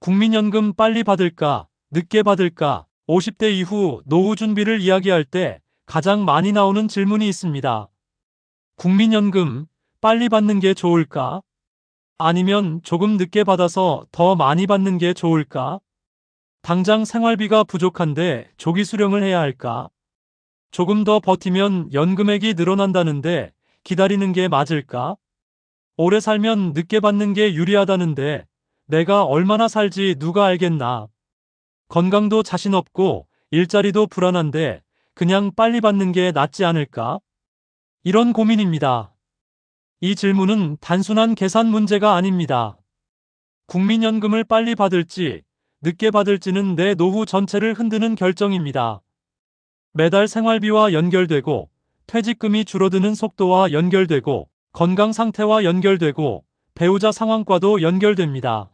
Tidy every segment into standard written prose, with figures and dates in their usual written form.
국민연금 빨리 받을까, 늦게 받을까? 50대 이후 노후 준비를 이야기할 때 가장 많이 나오는 질문이 있습니다. 국민연금 빨리 받는 게 좋을까? 아니면 조금 늦게 받아서 더 많이 받는 게 좋을까? 당장 생활비가 부족한데 조기 수령을 해야 할까? 조금 더 버티면 연금액이 늘어난다는데 기다리는 게 맞을까? 오래 살면 늦게 받는 게 유리하다는데 내가 얼마나 살지 누가 알겠나? 건강도 자신 없고 일자리도 불안한데 그냥 빨리 받는 게 낫지 않을까? 이런 고민입니다. 이 질문은 단순한 계산 문제가 아닙니다. 국민연금을 빨리 받을지 늦게 받을지는 내 노후 전체를 흔드는 결정입니다. 매달 생활비와 연결되고 퇴직금이 줄어드는 속도와 연결되고 건강 상태와 연결되고 배우자 상황과도 연결됩니다.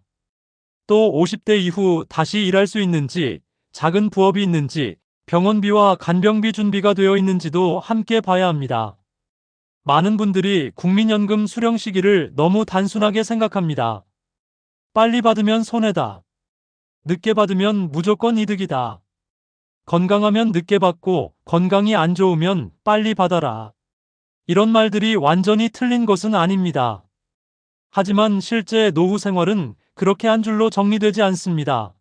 또 50대 이후 다시 일할 수 있는지, 작은 부업이 있는지, 병원비와 간병비 준비가 되어 있는지도 함께 봐야 합니다. 많은 분들이 국민연금 수령 시기를 너무 단순하게 생각합니다. 빨리 받으면 손해다. 늦게 받으면 무조건 이득이다. 건강하면 늦게 받고 건강이 안 좋으면 빨리 받아라. 이런 말들이 완전히 틀린 것은 아닙니다. 하지만 실제 노후 생활은 그렇게 한 줄로 정리되지 않습니다.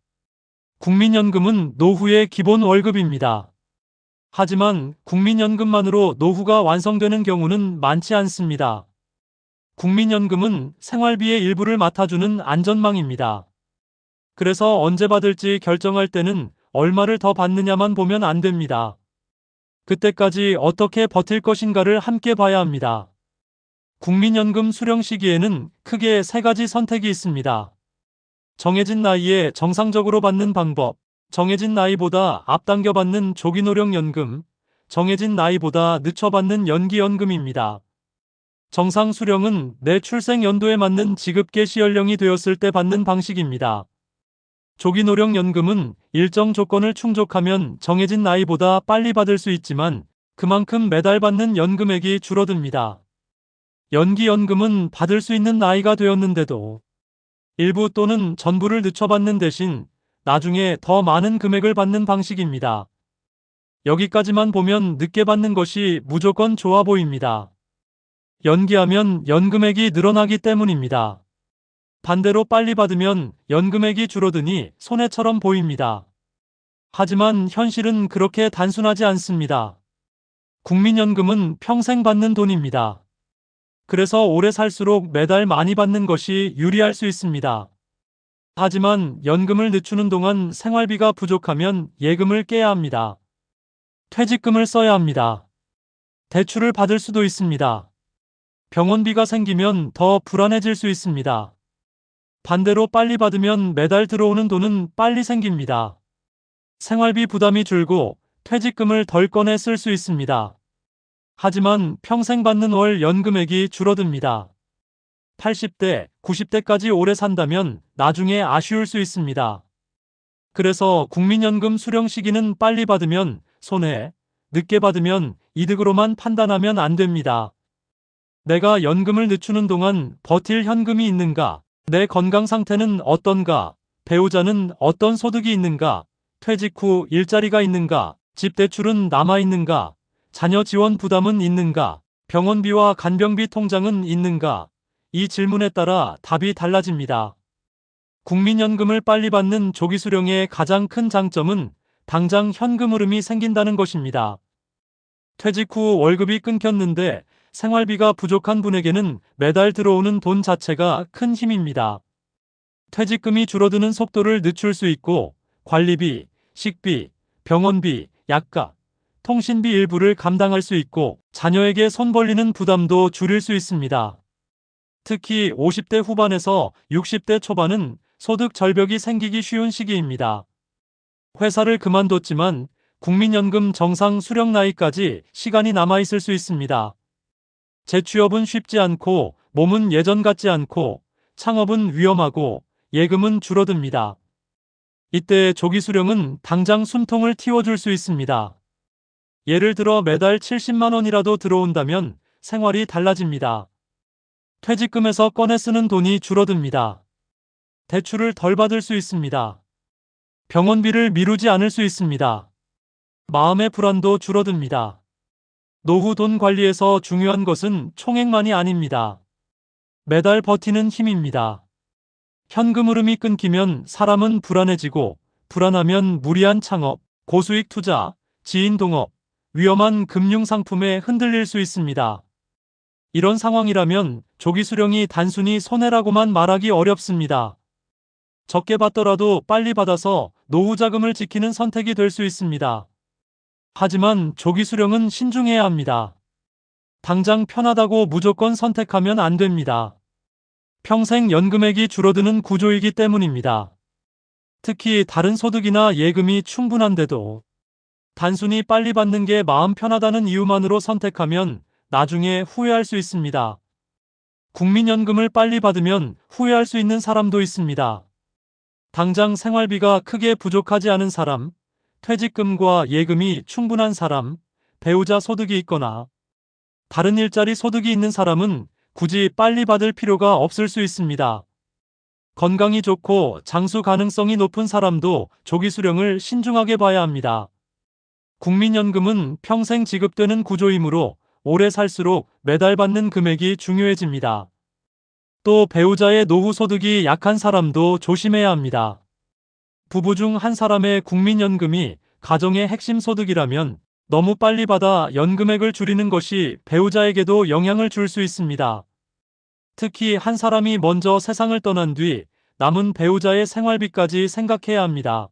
국민연금은 노후의 기본 월급입니다. 하지만 국민연금만으로 노후가 완성되는 경우는 많지 않습니다. 국민연금은 생활비의 일부를 맡아주는 안전망입니다. 그래서 언제 받을지 결정할 때는 얼마를 더 받느냐만 보면 안 됩니다. 그때까지 어떻게 버틸 것인가를 함께 봐야 합니다. 국민연금 수령 시기에는 크게 세 가지 선택이 있습니다. 정해진 나이에 정상적으로 받는 방법, 정해진 나이보다 앞당겨 받는 조기노령연금, 정해진 나이보다 늦춰 받는 연기연금입니다. 정상 수령은 내 출생 연도에 맞는 지급 개시 연령이 되었을 때 받는 방식입니다. 조기노령연금은 일정 조건을 충족하면 정해진 나이보다 빨리 받을 수 있지만 그만큼 매달 받는 연금액이 줄어듭니다. 연기연금은 받을 수 있는 나이가 되었는데도 일부 또는 전부를 늦춰받는 대신 나중에 더 많은 금액을 받는 방식입니다. 여기까지만 보면 늦게 받는 것이 무조건 좋아 보입니다. 연기하면 연금액이 늘어나기 때문입니다. 반대로 빨리 받으면 연금액이 줄어드니 손해처럼 보입니다. 하지만 현실은 그렇게 단순하지 않습니다. 국민연금은 평생 받는 돈입니다. 그래서 오래 살수록 매달 많이 받는 것이 유리할 수 있습니다. 하지만 연금을 늦추는 동안 생활비가 부족하면 예금을 깨야 합니다. 퇴직금을 써야 합니다. 대출을 받을 수도 있습니다. 병원비가 생기면 더 불안해질 수 있습니다. 반대로 빨리 받으면 매달 들어오는 돈은 빨리 생깁니다. 생활비 부담이 줄고 퇴직금을 덜 꺼내 쓸 수 있습니다. 하지만 평생 받는 월 연금액이 줄어듭니다. 80대, 90대까지 오래 산다면 나중에 아쉬울 수 있습니다. 그래서 국민연금 수령 시기는 빨리 받으면 손해, 늦게 받으면 이득으로만 판단하면 안 됩니다. 내가 연금을 늦추는 동안 버틸 현금이 있는가? 내 건강 상태는 어떤가? 배우자는 어떤 소득이 있는가? 퇴직 후 일자리가 있는가? 집 대출은 남아있는가? 자녀 지원 부담은 있는가? 병원비와 간병비 통장은 있는가? 이 질문에 따라 답이 달라집니다. 국민연금을 빨리 받는 조기 수령의 가장 큰 장점은 당장 현금 흐름이 생긴다는 것입니다. 퇴직 후 월급이 끊겼는데 생활비가 부족한 분에게는 매달 들어오는 돈 자체가 큰 힘입니다. 퇴직금이 줄어드는 속도를 늦출 수 있고 관리비, 식비, 병원비, 약값, 통신비 일부를 감당할 수 있고 자녀에게 손 벌리는 부담도 줄일 수 있습니다. 특히 50대 후반에서 60대 초반은 소득 절벽이 생기기 쉬운 시기입니다. 회사를 그만뒀지만 국민연금 정상 수령 나이까지 시간이 남아있을 수 있습니다. 재취업은 쉽지 않고 몸은 예전 같지 않고 창업은 위험하고 예금은 줄어듭니다. 이때 조기 수령은 당장 숨통을 틔워줄 수 있습니다. 예를 들어 매달 70만 원이라도 들어온다면 생활이 달라집니다. 퇴직금에서 꺼내 쓰는 돈이 줄어듭니다. 대출을 덜 받을 수 있습니다. 병원비를 미루지 않을 수 있습니다. 마음의 불안도 줄어듭니다. 노후 돈 관리에서 중요한 것은 총액만이 아닙니다. 매달 버티는 힘입니다. 현금 흐름이 끊기면 사람은 불안해지고, 불안하면 무리한 창업, 고수익 투자, 지인 동업, 위험한 금융 상품에 흔들릴 수 있습니다. 이런 상황이라면 조기 수령이 단순히 손해라고만 말하기 어렵습니다. 적게 받더라도 빨리 받아서 노후 자금을 지키는 선택이 될 수 있습니다. 하지만 조기 수령은 신중해야 합니다. 당장 편하다고 무조건 선택하면 안 됩니다. 평생 연금액이 줄어드는 구조이기 때문입니다. 특히 다른 소득이나 예금이 충분한데도 단순히 빨리 받는 게 마음 편하다는 이유만으로 선택하면 나중에 후회할 수 있습니다. 국민연금을 빨리 받으면 후회할 수 있는 사람도 있습니다. 당장 생활비가 크게 부족하지 않은 사람, 퇴직금과 예금이 충분한 사람, 배우자 소득이 있거나 다른 일자리 소득이 있는 사람은 굳이 빨리 받을 필요가 없을 수 있습니다. 건강이 좋고 장수 가능성이 높은 사람도 조기 수령을 신중하게 봐야 합니다. 국민연금은 평생 지급되는 구조이므로 오래 살수록 매달 받는 금액이 중요해집니다. 또 배우자의 노후 소득이 약한 사람도 조심해야 합니다. 부부 중 한 사람의 국민연금이 가정의 핵심 소득이라면 너무 빨리 받아 연금액을 줄이는 것이 배우자에게도 영향을 줄 수 있습니다. 특히 한 사람이 먼저 세상을 떠난 뒤 남은 배우자의 생활비까지 생각해야 합니다.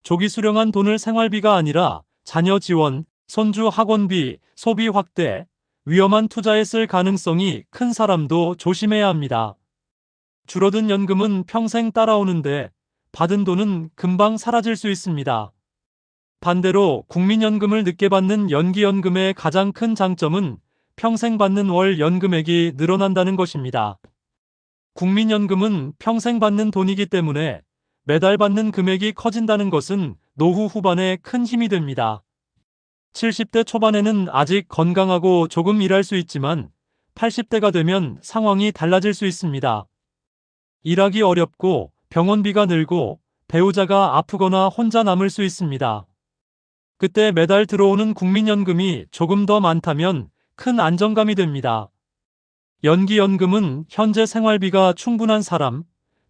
조기 수령한 돈을 생활비가 아니라 자녀 지원, 손주 학원비, 소비 확대, 위험한 투자에 쓸 가능성이 큰 사람도 조심해야 합니다. 줄어든 연금은 평생 따라오는데 받은 돈은 금방 사라질 수 있습니다. 반대로 국민연금을 늦게 받는 연기연금의 가장 큰 장점은 평생 받는 월 연금액이 늘어난다는 것입니다. 국민연금은 평생 받는 돈이기 때문에 매달 받는 금액이 커진다는 것은 노후 후반에 큰 힘이 됩니다. 70대 초반에는 아직 건강하고 조금 일할 수 있지만 80대가 되면 상황이 달라질 수 있습니다. 일하기 어렵고 병원비가 늘고 배우자가 아프거나 혼자 남을 수 있습니다. 그때 매달 들어오는 국민연금이 조금 더 많다면 큰 안정감이 됩니다. 연기연금은 현재 생활비가 충분한 사람,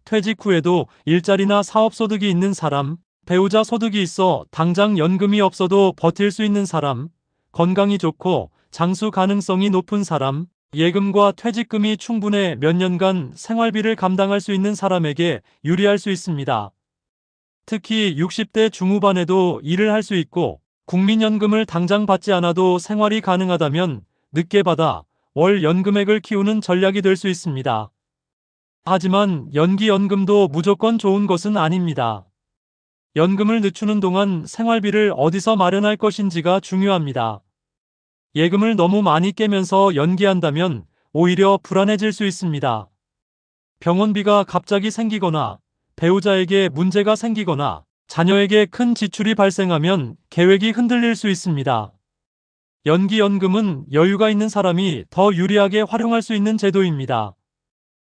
퇴직 후에도 일자리나 사업소득이 있는 사람, 배우자 소득이 있어 당장 연금이 없어도 버틸 수 있는 사람, 건강이 좋고 장수 가능성이 높은 사람, 예금과 퇴직금이 충분해 몇 년간 생활비를 감당할 수 있는 사람에게 유리할 수 있습니다. 특히 60대 중후반에도 일을 할 수 있고 국민연금을 당장 받지 않아도 생활이 가능하다면 늦게 받아 월 연금액을 키우는 전략이 될 수 있습니다. 하지만 연기연금도 무조건 좋은 것은 아닙니다. 연금을 늦추는 동안 생활비를 어디서 마련할 것인지가 중요합니다. 예금을 너무 많이 깨면서 연기한다면 오히려 불안해질 수 있습니다. 병원비가 갑자기 생기거나 배우자에게 문제가 생기거나 자녀에게 큰 지출이 발생하면 계획이 흔들릴 수 있습니다. 연기연금은 여유가 있는 사람이 더 유리하게 활용할 수 있는 제도입니다.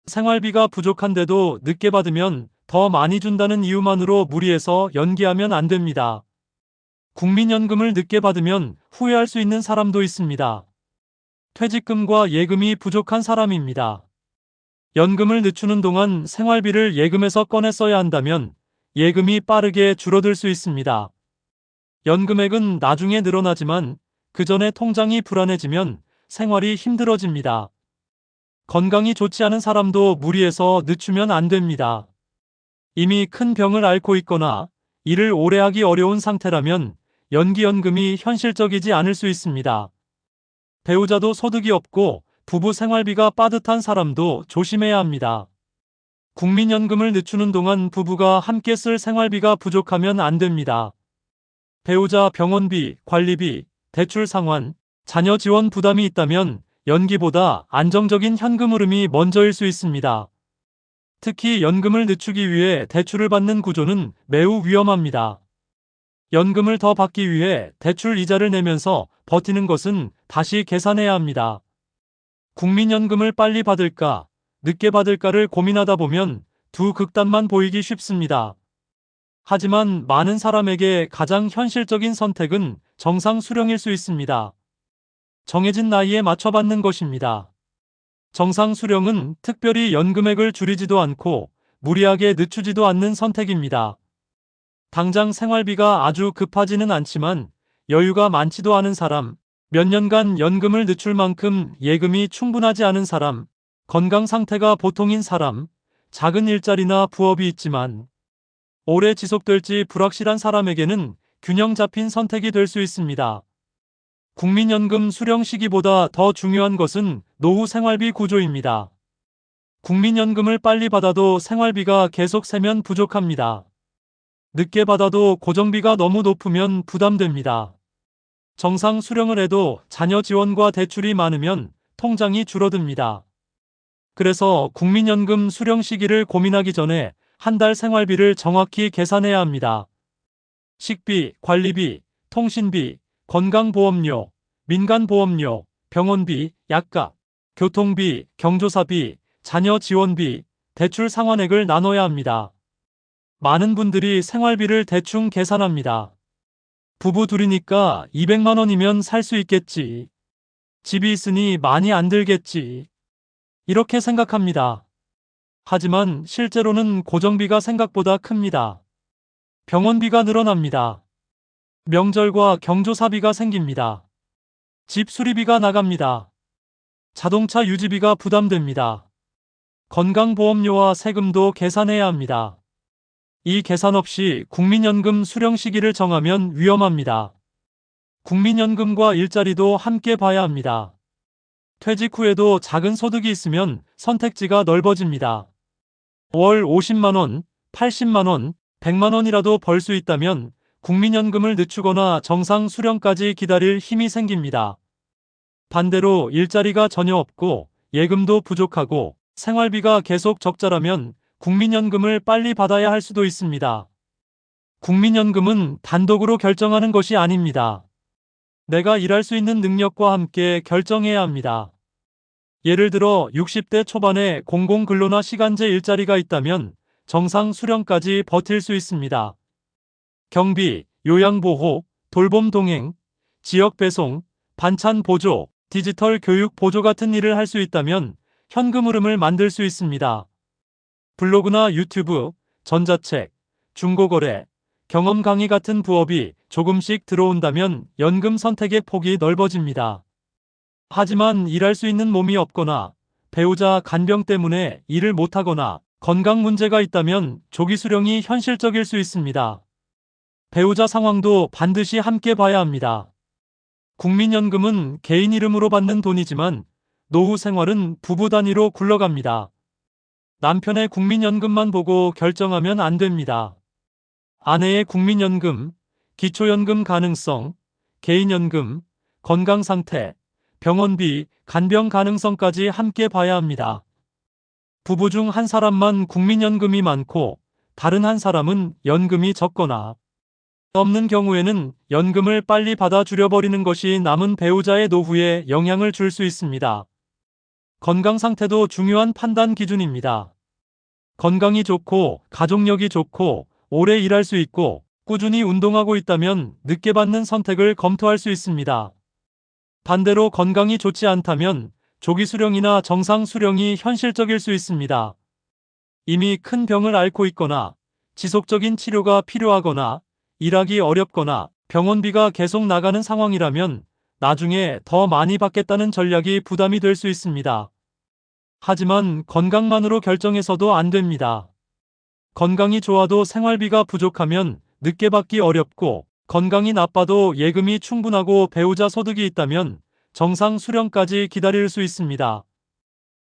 생활비가 부족한데도 늦게 받으면 더 많이 준다는 이유만으로 무리해서 연기하면 안 됩니다. 국민연금을 늦게 받으면 후회할 수 있는 사람도 있습니다. 퇴직금과 예금이 부족한 사람입니다. 연금을 늦추는 동안 생활비를 예금에서 꺼내 써야 한다면 예금이 빠르게 줄어들 수 있습니다. 연금액은 나중에 늘어나지만 그 전에 통장이 불안해지면 생활이 힘들어집니다. 건강이 좋지 않은 사람도 무리해서 늦추면 안 됩니다. 이미 큰 병을 앓고 있거나 일을 오래 하기 어려운 상태라면 연기연금이 현실적이지 않을 수 있습니다. 배우자도 소득이 없고 부부 생활비가 빠듯한 사람도 조심해야 합니다. 국민연금을 늦추는 동안 부부가 함께 쓸 생활비가 부족하면 안 됩니다. 배우자 병원비, 관리비, 대출 상환, 자녀 지원 부담이 있다면 연기보다 안정적인 현금 흐름이 먼저일 수 있습니다. 특히 연금을 늦추기 위해 대출을 받는 구조는 매우 위험합니다. 연금을 더 받기 위해 대출 이자를 내면서 버티는 것은 다시 계산해야 합니다. 국민연금을 빨리 받을까, 늦게 받을까를 고민하다 보면 두 극단만 보이기 쉽습니다. 하지만 많은 사람에게 가장 현실적인 선택은 정상 수령일 수 있습니다. 정해진 나이에 맞춰 받는 것입니다. 정상 수령은 특별히 연금액을 줄이지도 않고 무리하게 늦추지도 않는 선택입니다. 당장 생활비가 아주 급하지는 않지만 여유가 많지도 않은 사람, 몇 년간 연금을 늦출 만큼 예금이 충분하지 않은 사람, 건강 상태가 보통인 사람, 작은 일자리나 부업이 있지만 오래 지속될지 불확실한 사람에게는 균형 잡힌 선택이 될 수 있습니다. 국민연금 수령 시기보다 더 중요한 것은 노후 생활비 구조입니다. 국민연금을 빨리 받아도 생활비가 계속 새면 부족합니다. 늦게 받아도 고정비가 너무 높으면 부담됩니다. 정상 수령을 해도 자녀 지원과 대출이 많으면 통장이 줄어듭니다. 그래서 국민연금 수령 시기를 고민하기 전에 한 달 생활비를 정확히 계산해야 합니다. 식비, 관리비, 통신비, 건강보험료, 민간보험료, 병원비, 약값, 교통비, 경조사비, 자녀 지원비, 대출 상환액을 나눠야 합니다. 많은 분들이 생활비를 대충 계산합니다. 부부 둘이니까 200만 원이면 살 수 있겠지. 집이 있으니 많이 안 들겠지. 이렇게 생각합니다. 하지만 실제로는 고정비가 생각보다 큽니다. 병원비가 늘어납니다. 명절과 경조사비가 생깁니다. 집 수리비가 나갑니다. 자동차 유지비가 부담됩니다. 건강보험료와 세금도 계산해야 합니다. 이 계산 없이 국민연금 수령 시기를 정하면 위험합니다. 국민연금과 일자리도 함께 봐야 합니다. 퇴직 후에도 작은 소득이 있으면 선택지가 넓어집니다. 월 50만 원, 80만 원, 100만 원이라도 벌 수 있다면 국민연금을 늦추거나 정상 수령까지 기다릴 힘이 생깁니다. 반대로 일자리가 전혀 없고 예금도 부족하고 생활비가 계속 적자라면 국민연금을 빨리 받아야 할 수도 있습니다. 국민연금은 단독으로 결정하는 것이 아닙니다. 내가 일할 수 있는 능력과 함께 결정해야 합니다. 예를 들어 60대 초반에 공공근로나 시간제 일자리가 있다면 정상 수령까지 버틸 수 있습니다. 경비, 요양보호, 돌봄 동행, 지역 배송, 반찬 보조, 디지털 교육 보조 같은 일을 할 수 있다면 현금 흐름을 만들 수 있습니다. 블로그나 유튜브, 전자책, 중고거래, 경험 강의 같은 부업이 조금씩 들어온다면 연금 선택의 폭이 넓어집니다. 하지만 일할 수 있는 몸이 없거나 배우자 간병 때문에 일을 못하거나 건강 문제가 있다면 조기 수령이 현실적일 수 있습니다. 배우자 상황도 반드시 함께 봐야 합니다. 국민연금은 개인 이름으로 받는 돈이지만 노후 생활은 부부 단위로 굴러갑니다. 남편의 국민연금만 보고 결정하면 안 됩니다. 아내의 국민연금, 기초연금 가능성, 개인연금, 건강상태, 병원비, 간병 가능성까지 함께 봐야 합니다. 부부 중 한 사람만 국민연금이 많고 다른 한 사람은 연금이 적거나 없는 경우에는 연금을 빨리 받아 줄여버리는 것이 남은 배우자의 노후에 영향을 줄 수 있습니다. 건강 상태도 중요한 판단 기준입니다. 건강이 좋고 가족력이 좋고 오래 일할 수 있고 꾸준히 운동하고 있다면 늦게 받는 선택을 검토할 수 있습니다. 반대로 건강이 좋지 않다면 조기 수령이나 정상 수령이 현실적일 수 있습니다. 이미 큰 병을 앓고 있거나 지속적인 치료가 필요하거나 일하기 어렵거나 병원비가 계속 나가는 상황이라면 나중에 더 많이 받겠다는 전략이 부담이 될 수 있습니다. 하지만 건강만으로 결정해서도 안 됩니다. 건강이 좋아도 생활비가 부족하면 늦게 받기 어렵고 건강이 나빠도 예금이 충분하고 배우자 소득이 있다면 정상 수령까지 기다릴 수 있습니다.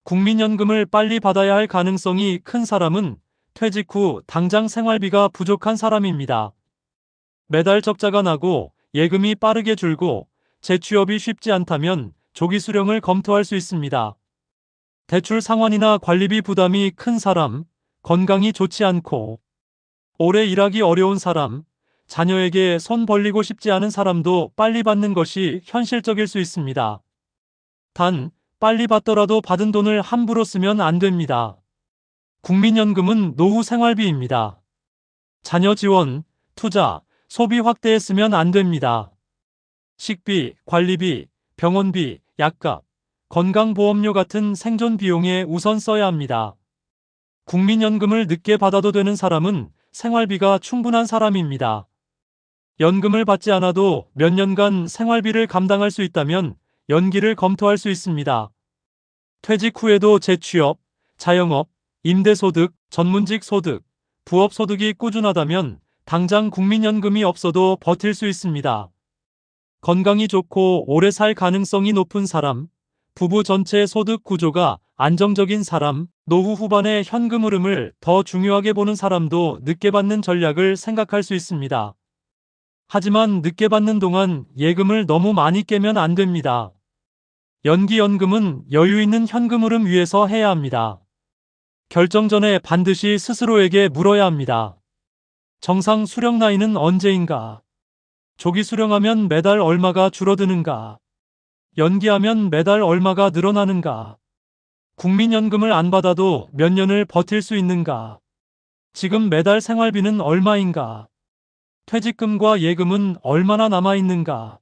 국민연금을 빨리 받아야 할 가능성이 큰 사람은 퇴직 후 당장 생활비가 부족한 사람입니다. 매달 적자가 나고 예금이 빠르게 줄고 재취업이 쉽지 않다면 조기 수령을 검토할 수 있습니다. 대출 상환이나 관리비 부담이 큰 사람, 건강이 좋지 않고 오래 일하기 어려운 사람, 자녀에게 손 벌리고 싶지 않은 사람도 빨리 받는 것이 현실적일 수 있습니다. 단, 빨리 받더라도 받은 돈을 함부로 쓰면 안 됩니다. 국민연금은 노후 생활비입니다. 자녀 지원, 투자, 소비 확대에 쓰면 안 됩니다. 식비, 관리비, 병원비, 약값, 건강보험료 같은 생존 비용에 우선 써야 합니다. 국민연금을 늦게 받아도 되는 사람은 생활비가 충분한 사람입니다. 연금을 받지 않아도 몇 년간 생활비를 감당할 수 있다면 연기를 검토할 수 있습니다. 퇴직 후에도 재취업, 자영업, 임대소득, 전문직 소득, 부업소득이 꾸준하다면 당장 국민연금이 없어도 버틸 수 있습니다. 건강이 좋고 오래 살 가능성이 높은 사람, 부부 전체 소득 구조가 안정적인 사람, 노후 후반의 현금 흐름을 더 중요하게 보는 사람도 늦게 받는 전략을 생각할 수 있습니다. 하지만 늦게 받는 동안 예금을 너무 많이 깨면 안 됩니다. 연기연금은 여유 있는 현금 흐름 위에서 해야 합니다. 결정 전에 반드시 스스로에게 물어야 합니다. 정상 수령 나이는 언제인가? 조기 수령하면 매달 얼마가 줄어드는가? 연기하면 매달 얼마가 늘어나는가? 국민연금을 안 받아도 몇 년을 버틸 수 있는가? 지금 매달 생활비는 얼마인가? 퇴직금과 예금은 얼마나 남아있는가?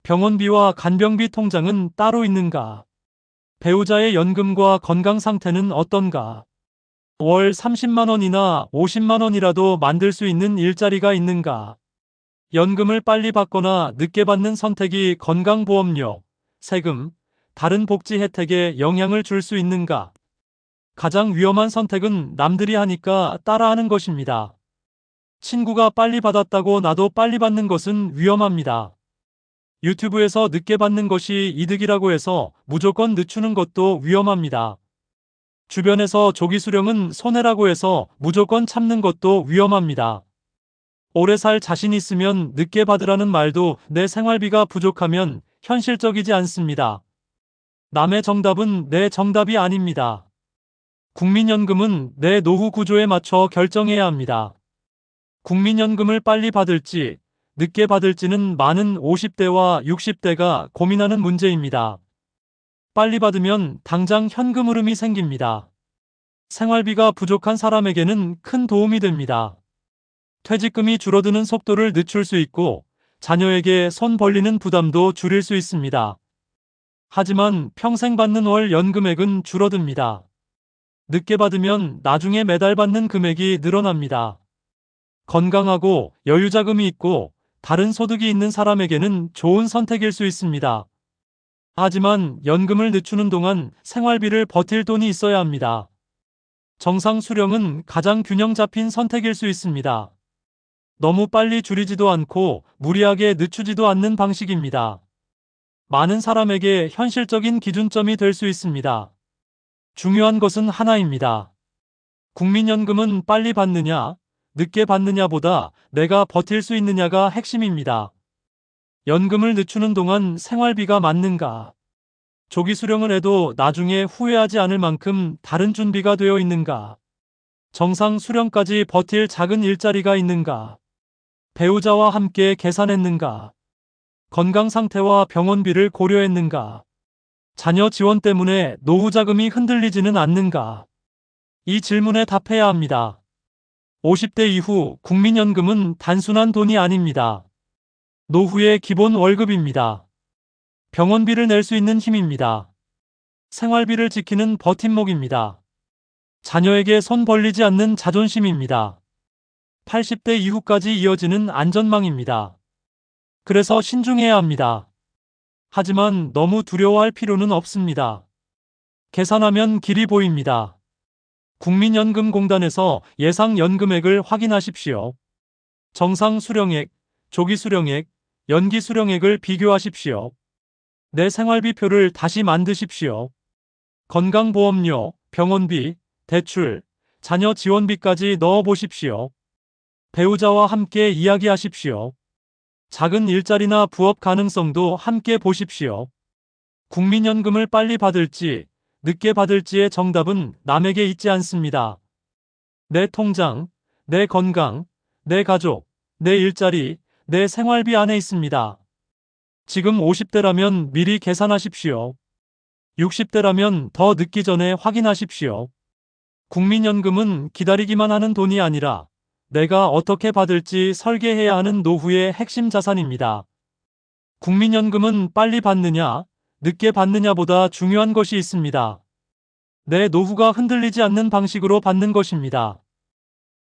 병원비와 간병비 통장은 따로 있는가? 배우자의 연금과 건강 상태는 어떤가? 월 30만 원이나 50만 원이라도 만들 수 있는 일자리가 있는가? 연금을 빨리 받거나 늦게 받는 선택이 건강보험료, 세금, 다른 복지 혜택에 영향을 줄 수 있는가? 가장 위험한 선택은 남들이 하니까 따라하는 것입니다. 친구가 빨리 받았다고 나도 빨리 받는 것은 위험합니다. 유튜브에서 늦게 받는 것이 이득이라고 해서 무조건 늦추는 것도 위험합니다. 주변에서 조기 수령은 손해라고 해서 무조건 참는 것도 위험합니다. 오래 살 자신 있으면 늦게 받으라는 말도 내 생활비가 부족하면 현실적이지 않습니다. 남의 정답은 내 정답이 아닙니다. 국민연금은 내 노후 구조에 맞춰 결정해야 합니다. 국민연금을 빨리 받을지, 늦게 받을지는 많은 50대와 60대가 고민하는 문제입니다. 빨리 받으면 당장 현금 흐름이 생깁니다. 생활비가 부족한 사람에게는 큰 도움이 됩니다. 퇴직금이 줄어드는 속도를 늦출 수 있고 자녀에게 손 벌리는 부담도 줄일 수 있습니다. 하지만 평생 받는 월 연금액은 줄어듭니다. 늦게 받으면 나중에 매달 받는 금액이 늘어납니다. 건강하고 여유자금이 있고 다른 소득이 있는 사람에게는 좋은 선택일 수 있습니다. 하지만 연금을 늦추는 동안 생활비를 버틸 돈이 있어야 합니다. 정상 수령은 가장 균형 잡힌 선택일 수 있습니다. 너무 빨리 줄이지도 않고 무리하게 늦추지도 않는 방식입니다. 많은 사람에게 현실적인 기준점이 될 수 있습니다. 중요한 것은 하나입니다. 국민연금은 빨리 받느냐, 늦게 받느냐보다 내가 버틸 수 있느냐가 핵심입니다. 연금을 늦추는 동안 생활비가 맞는가? 조기 수령을 해도 나중에 후회하지 않을 만큼 다른 준비가 되어 있는가? 정상 수령까지 버틸 작은 일자리가 있는가? 배우자와 함께 계산했는가? 건강 상태와 병원비를 고려했는가? 자녀 지원 때문에 노후 자금이 흔들리지는 않는가? 이 질문에 답해야 합니다. 50대 이후 국민연금은 단순한 돈이 아닙니다. 노후의 기본 월급입니다. 병원비를 낼 수 있는 힘입니다. 생활비를 지키는 버팀목입니다. 자녀에게 손 벌리지 않는 자존심입니다. 80대 이후까지 이어지는 안전망입니다. 그래서 신중해야 합니다. 하지만 너무 두려워할 필요는 없습니다. 계산하면 길이 보입니다. 국민연금공단에서 예상 연금액을 확인하십시오. 정상 수령액, 조기 수령액, 연기 수령액을 비교하십시오. 내 생활비표를 다시 만드십시오. 건강보험료, 병원비, 대출, 자녀 지원비까지 넣어보십시오. 배우자와 함께 이야기하십시오. 작은 일자리나 부업 가능성도 함께 보십시오. 국민연금을 빨리 받을지, 늦게 받을지의 정답은 남에게 있지 않습니다. 내 통장, 내 건강, 내 가족, 내 일자리, 내 생활비 안에 있습니다. 지금 50대라면 미리 계산하십시오. 60대라면 더 늦기 전에 확인하십시오. 국민연금은 기다리기만 하는 돈이 아니라 내가 어떻게 받을지 설계해야 하는 노후의 핵심 자산입니다. 국민연금은 빨리 받느냐, 늦게 받느냐보다 중요한 것이 있습니다. 내 노후가 흔들리지 않는 방식으로 받는 것입니다.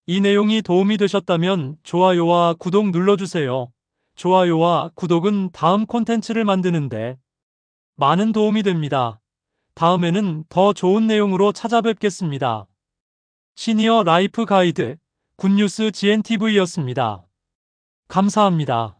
이 내용이 도움이 되셨다면 좋아요와 구독 눌러주세요. 좋아요와 구독은 다음 콘텐츠를 만드는데 많은 도움이 됩니다. 다음에는 더 좋은 내용으로 찾아뵙겠습니다. 시니어 라이프 가이드 굿뉴스 GNTV였습니다. 감사합니다.